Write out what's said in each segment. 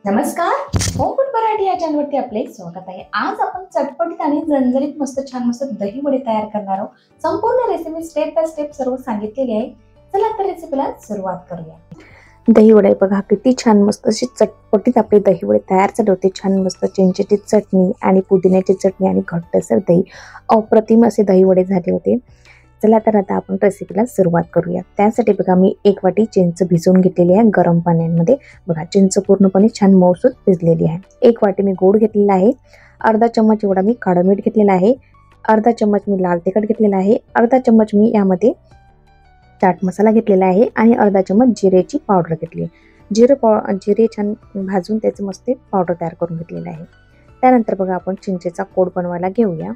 नमस्कार. Home food variety या चॅनलवरती आपले स्वागत आहे. आज आपण चटपटीत आणि झणझणीत मस्त दही वडे तयार करणार आहोत. संपूर्ण रेसिपी स्टेप बाय स्टेप सर्व सांगितलेली आहे. चला तर रेसिपीला सुरुवात करूया. दही वडे बघा किती छान मस्त अशी चटपटीत आपले दही वडे तयार झाले होते. छान मस्त चिंचेची चटणी आणि पुदिन्याची चटणी आणि घट्टसर दही, अप्रतिम असे दही वडे झाले होते. चला तर आता आपण रेसिपीला सुरुवात करूया. त्यासाठी बघा मी 1 वाटी चिंच भिजवून घेतलेली आहे गरम पाण्यामध्ये. बघा चिंच पूर्णपणे छान मऊसूत भिजलेली आहे. 1 वाटी मी गोड घेतलेला आहे. अर्धा चम्मच एवढा मी काळं मीठ घेतलेला आहे. अर्धा चम्मच मी लाल तिखट घेतलेला आहे. अर्धा चम्मच मी यामध्ये चाट मसाला घेतलेला आहे आणि अर्धा चम्मच जिरेची पावडर घेतली. जिरे छान भाजून त्याचे मस्त पावडर तयार करून घेतलेलं आहे. त्यानंतर बघा आपण चिंचेचा कोड बनवायला घेऊया.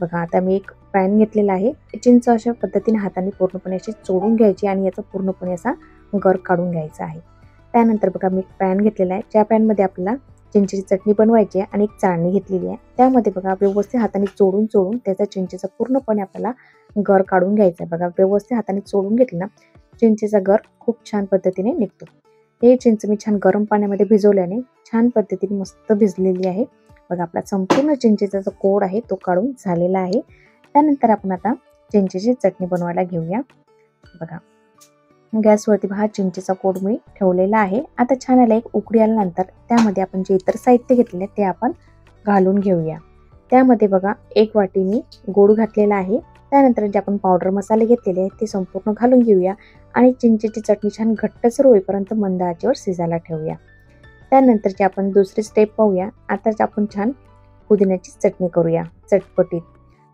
बघा आता मी एक पॅन घेतलेला आहे. चिंच अशा पद्धतीने हाताने पूर्णपणे अशी चोळून घ्यायची आणि याचा पूर्णपणे असा गर काढून घ्यायचा आहे. त्यानंतर बघा मी एक पॅन घेतलेला आहे. ज्या पॅनमध्ये आपल्याला चिंचेची चटणी बनवायची आहे आणि एक चाळणी घेतलेली आहे. त्यामध्ये बघा व्यवस्थित हाताने चोळून त्याचा चिंचेचा पूर्णपणे आपल्याला गर काढून घ्यायचा आहे. बघा व्यवस्थित हाताने चोळून घेतलं ना चिंचेचा गर खूप छान पद्धतीने निघतो. हे चिंच मी छान गरम पाण्यामध्ये भिजवल्याने छान पद्धतीने मस्त भिजलेली आहे. बघा आपला संपूर्ण चिंचेचा जो कोड आहे तो काढून झालेला आहे. त्यानंतर आपण आता चिंचेची चटणी बनवायला घेऊया. बघा गॅसवरती हा चिंचेचा कोड मी ठेवलेला आहे. आता छान याला एक उकळी आल्यानंतर त्यामध्ये आपण जे इतर साहित्य घेतलेले ते आपण घालून घेऊया. त्यामध्ये बघा 1 वाटी मी गोड घातलेला आहे. त्यानंतर जे आपण पावडर मसाले घेतलेले आहेत ते संपूर्ण घालून घेऊया आणि चिंचेची चटणी छान घट्टसर होईपर्यंत मंद आचेवर शिजायला ठेवूया. त्यानंतरची आपण दुसरी स्टेप पाहूया. आताच आपण छान पुदिन्याची चटणी करूया चटपटीत.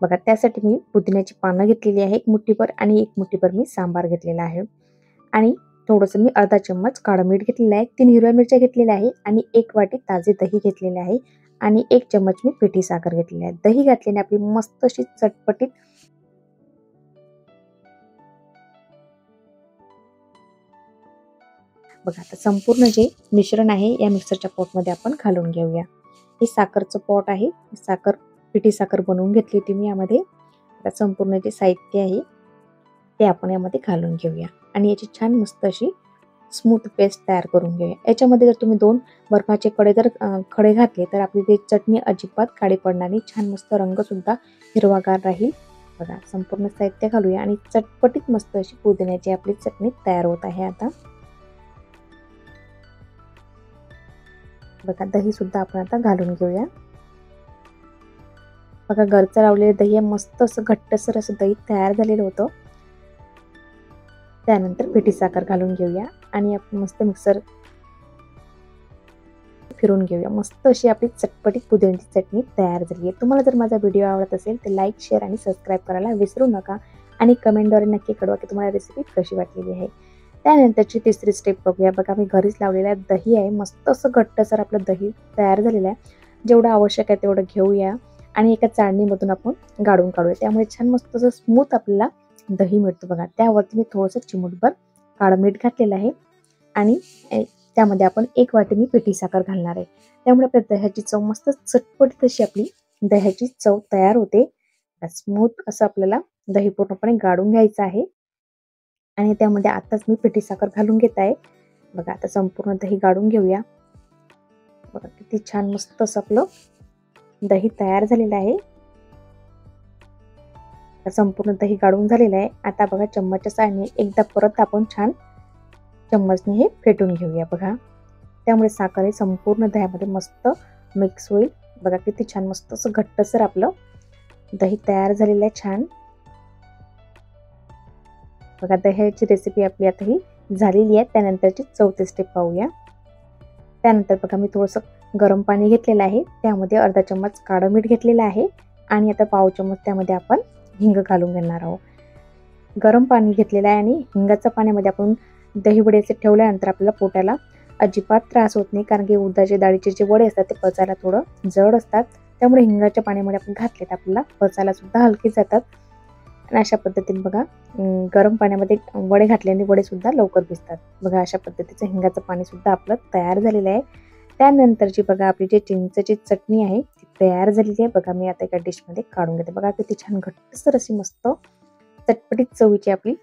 बघा त्यासाठी मी पुदिन्याची पानं घेतलेली आहे 1 मुठ्ठीभर आणि 1 मुठ्ठीभर मी सांबार घेतलेला आहे आणि थोडंसं मी अर्धा चम्मच काळं मीठ घेतलेलं आहे. 3 हिरव्या मिरच्या घेतलेल्या आहे आणि 1 वाटी ताजे दही घेतलेले आहे आणि 1 चम्मच मी पिठी साखर घेतलेली आहे. दही घातल्याने आपली मस्त अशी चटपटीत बघा आता संपूर्ण जे मिश्रण आहे या मिक्सरच्या पॉटमध्ये आपण घालून घेऊया. हे साखरचं पॉट आहे. पिठी साखर बनवून घेतली होती मी यामध्ये. आता संपूर्ण जे साहित्य आहे ते आपण यामध्ये घालून घेऊया आणि याची छान मस्त अशी स्मूथ पेस्ट तयार करून घेऊया. याच्यामध्ये जर तुम्ही 2 बर्फाचे खडे घातले तर आपली ती चटणी अजिबात काळी पडणार नाही. छान मस्त रंग सुद्धा हिरवागार राहील. बघा संपूर्ण साहित्य घालूया आणि चटपटीत मस्त अशी पुदिन्याची आपली चटणी तयार होत आहे. आता बघा दही सुद्धा आपण आता घालून घेऊया. बघा घरचं लावलेलं दही मस्त असं घट्टसर असं दही तयार झालेलं होतं. त्यानंतर पिठी साखर घालून घेऊया आणि आपण मस्त मिक्सर फिरून घेऊया. मस्त अशी आपली चटपटीत पुदिन्याची चटणी तयार झाली आहे. तुम्हाला जर माझा व्हिडिओ आवडत असेल तर लाईक, शेअर आणि सबस्क्राईब करायला विसरू नका आणि कमेंटद्वारे नक्की कळवा की तुम्हाला रेसिपी कशी वाटलेली आहे. त्यानंतरची तिसरी स्टेप बघूया. बघा मी घरीच लावलेला दही आहे. मस्त असं घट्टसर आपलं दही तयार झालेलं आहे. जेवढं आवश्यक आहे तेवढं घेऊया आणि एका चाळणीमधून आपण गाळून काढूया. त्यामुळे छान मस्त असं स्मूथ आपल्याला दही मिळतं. बघा त्यावरती मी थोडंसं चिमूटभर काळं मीठ घातलेलं आहे आणि त्यामध्ये आपण 1 वाटी मी पिठी साखर घालणार आहे. त्यामुळे आपल्या दह्याची चव मस्त चटपटीत अशी आपली दह्याची चव तयार होते. स्मूथ असं आपल्याला दही पूर्णपणे गाळून घ्यायचं आहे आणि त्यामध्ये आताच मी पिठी साखर घालून घेत आहे. बघा आता संपूर्ण दही गाळून घेऊया. बघा किती छान मस्त असं आपलं दही तयार झालेलं आहे. संपूर्ण दही गाळून झालेलं आहे. आता बघा चम्मचच्या साहाय्याने एकदा परत आपण छान चम्मचने हे फेटून घेऊया. बघा त्यामुळे साखर हे संपूर्ण दह्यामध्ये मस्त मिक्स होईल. बघा किती छान मस्त असं घट्टसर आपलं दही तयार झालेलं आहे छान. बघा दह्याची रेसिपी आपली आता ही झालेली आहे. त्यानंतरची चौथी स्टेप पाहूया. त्यानंतर बघा मी थोडंसं गरम पाणी घेतलेलं आहे. त्यामध्ये अर्धा चम्मच काळं मीठ घेतलेलं आहे आणि आता पाव चम्मच त्यामध्ये आपण हिंग घालून घेणार आहोत. गरम पाणी घेतलेलं आहे आणि हिंगाच्या पाण्यामध्ये आपण दही वडे ठेवल्यानंतर आपल्याला पोटाला अजिबात त्रास होत नाही. कारण की उडदाच्या डाळीचे जे वडे असतात ते पचायला थोडं जड असतात. त्यामुळे हिंगाच्या पाण्यामध्ये आपण घातले तर आपल्याला पचायला सुद्धा हलके जातात. आणि अशा पद्धतीने बघा गरम पाण्यामध्ये वडे घातल्याने वडे सुद्धा लवकर भिजतात. बघा अशा पद्धतीचं हिंगाचं पाणी सुद्धा आपलं तयार झालेलं आहे. त्यानंतरची बघा आपली जी चिंचेची चटणी आहे ती तयार झालेली आहे. बघा मी आता एका डिशमध्ये काढून घेते. बघा किती छान घट्टसर अशी मस्त चटपटीत चवीची आपली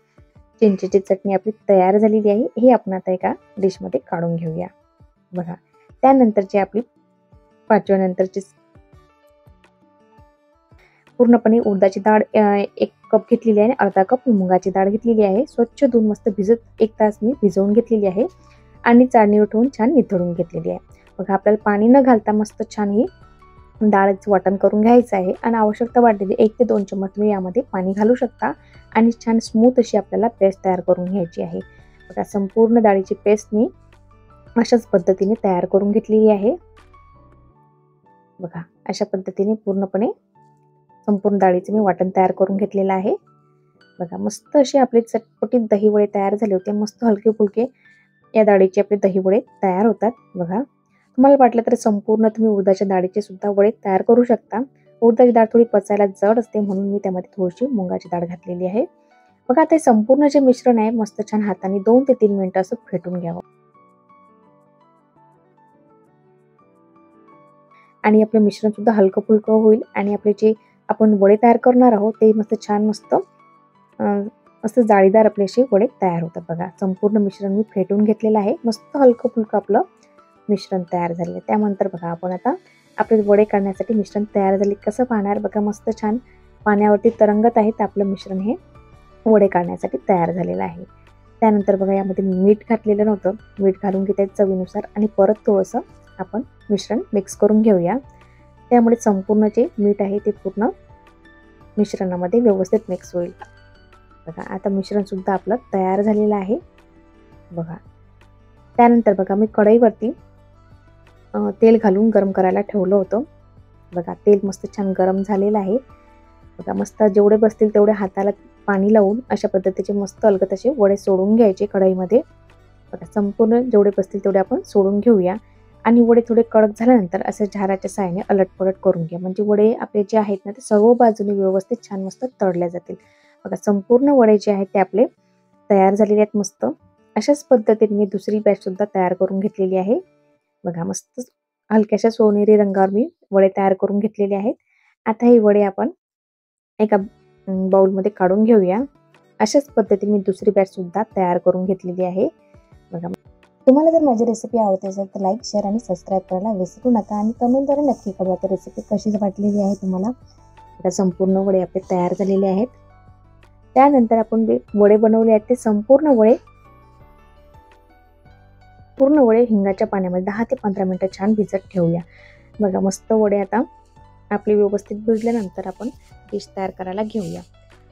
चिंचेची चटणी आपली तयार झालेली आहे. हे आपण आता एका डिशमध्ये काढून घेऊया. बघा त्यानंतरची आपली 5व्या नंतरची पूर्णपणे उडदाची डाळ 1 कप घेतलेली आहे आणि अर्धा कप मुगाची डाळ घेतलेली आहे. स्वच्छ धुवून मस्त भिजत 1 तास मी भिजवून घेतलेली आहे आणि चाळणीवर ठेवून छान निथळून घेतलेली आहे. बघा आपल्याला पाणी न घालता मस्त छान ही डाळीचं वाटण करून घ्यायचं आहे आणि आवश्यकता वाटलेली 1 ते 2 चम्मच तुम्ही यामध्ये पाणी घालू शकता आणि छान स्मूथ अशी आपल्याला पेस्ट तयार करून घ्यायची आहे. बघा संपूर्ण डाळीची पेस्ट मी अशाच पद्धतीने तयार करून घेतलेली आहे. बघा अशा पद्धतीने पूर्णपणे संपूर्ण डाळीचे मी वाटण तयार करून घेतलेलं आहे. बघा मस्त असे आपले चटपटीत दही वडे तयार झाले होते. मस्त हलके फुलके या डाळीचे आपले दही वडे तयार होतात. बघा तुम्हाला वाटलं तर संपूर्ण तुम्ही उडदाच्या डाळीचे सुद्धा वडे तयार करू शकता. उडदाची डाळ थोडी पचायला जड असते म्हणून मी त्यामध्ये थोडीशी मुगाची डाळ घातलेली आहे. बघा ते संपूर्ण जे मिश्रण आहे मस्त छान हाताने 2 ते 3 मिनिटं असं फेटून घ्यावं आणि आपलं मिश्रण सुद्धा हलकं फुलकं होईल आणि आपले जे आपण वडे तयार करणार आहोत ते मस्त छान मस्त जाळीदार आपले असे वडे तयार होतात. बघा संपूर्ण मिश्रण मी फेटून घेतलेलं आहे. मस्त हलकं फुलकं आपलं मिश्रण तयार झालेलं आहे. त्यानंतर बघा आपण आता आपले वडे काढण्यासाठी मिश्रण तयार झाले कसं पाहणार. बघा मस्त छान पाण्यावरती तरंगत आहे तर आपलं मिश्रण हे वडे काढण्यासाठी तयार झालेलं आहे. त्यानंतर बघा यामध्ये मीठ घातलेलं नव्हतं. मीठ घालून घेता चवीनुसार आणि परत थोडंसं आपण मिश्रण मिक्स करून घेऊया. त्यामुळे संपूर्ण जे मीठ आहे ते पूर्ण मिश्रणामध्ये व्यवस्थित मिक्स होईल. बघा आता मिश्रण सुद्धा आपलं तयार झालेलं आहे. बघा त्यानंतर बघा मी कढईवरती तेल घालून गरम करायला ठेवलं होतं. बघा तेल मस्त छान गरम झालेलं आहे. बघा मस्त जेवढे बसतील तेवढे हाताला पाणी लावून अशा पद्धतीचे मस्त अलगद असे वडे सोडून घ्यायचे कढईमध्ये. बघा संपूर्ण जेवढे बसतील तेवढे आपण सोडून घेऊया आणि वडे थोडे कडक झाल्यानंतर असे झाराच्या साहाय्याने अलटपलट करून घ्या म्हणजे वडे आपले जे आहेत ना ते सर्व बाजूने व्यवस्थित छान मस्त तळले जातील. बघा संपूर्ण वडे जे आहेत ते आपले तयार झालेले आहेत. मस्त अशाच पद्धतीने मी दुसरी बॅच सुद्धा तयार करून घेतलेली आहे. बघा मस्त हलक्याशा सोनेरी रंगावर मी वडे तयार करून घेतलेले आहेत. आता हे वडे आपण एका बाउलमध्ये काढून घेऊया. अशाच पद्धतीने मी दुसरी बॅच सुद्धा तयार करून घेतलेली आहे. बघा तुम्हाला जर माझी रेसिपी आवडते असेल तर लाईक शेअर आणि सबस्क्राईब करायला विसरू नका आणि कमेंटद्वारे नक्की कळवा तर रेसिपी कशी वाटलेली आहे तुम्हाला. आता संपूर्ण वडे आपले तयार झालेले आहेत. त्यानंतर आपण जे वडे बनवले आहेत ते संपूर्ण वडे हिंगाच्या पाण्यामध्ये 10 ते 15 मिनिटं छान भिजत ठेवूया. बघा मस्त वडे आता आपले व्यवस्थित भिजल्यानंतर आपण डिश तयार करायला घेऊया.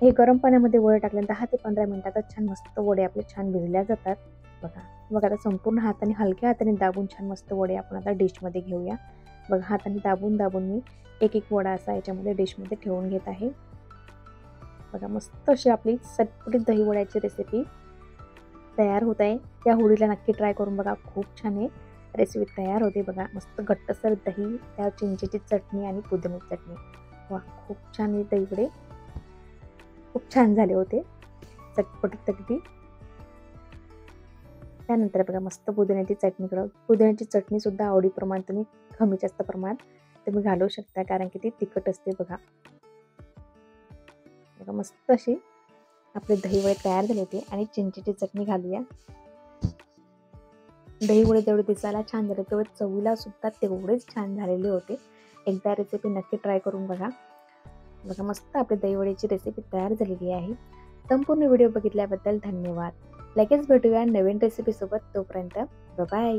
हे गरम पाण्यामध्ये वडे टाकले 10 ते 15 मिनिटात छान मस्त वडे आपले छान भिजल्या जातात. बघा आता संपूर्ण हाताने हलक्या हाताने दाबून छान मस्त वडे आपण आता डिशमध्ये घेऊया. बघा हाताने दाबून मी एक वडा असा याच्यामध्ये डिशमध्ये ठेवून घेत आहे. बघा मस्त अशी आपली चटपटीत दही वड्याची रेसिपी तयार होत आहे. त्या होळीला नक्की ट्राय करून बघा. खूप छान आहे रेसिपी तयार होते. बघा मस्त घट्टसर दही, त्या चिंचेची चटणी आणि पुदिन्याची चटणी. वा खूप छान हे दही वडे खूप छान झाले होते चटपटीत अगदी. त्यानंतर बघा मस्त पुदिन्याची चटणी सुद्धा आवडीप्रमाणे तुम्ही कमी जास्त प्रमाणात तुम्ही घालू शकता कारण की ती तिखट असते. बघा मस्त अशी आपले दही वडे तयार झाले होते आणि चिंचेची चटणी घालूया. दही वडे जेवढे दिसायला छान झाले तेवढे चवीला सुद्धा तेवढेच छान झालेले होते. एकदा रेसिपी नक्की ट्राय करून बघा. बघा मस्त आपली दही वड्याची रेसिपी तयार झालेली आहे. संपूर्ण व्हिडिओ बघितल्याबद्दल धन्यवाद. लगेच भेटूया नवीन रेसिपी सोबत. तोपर्यंत बाय.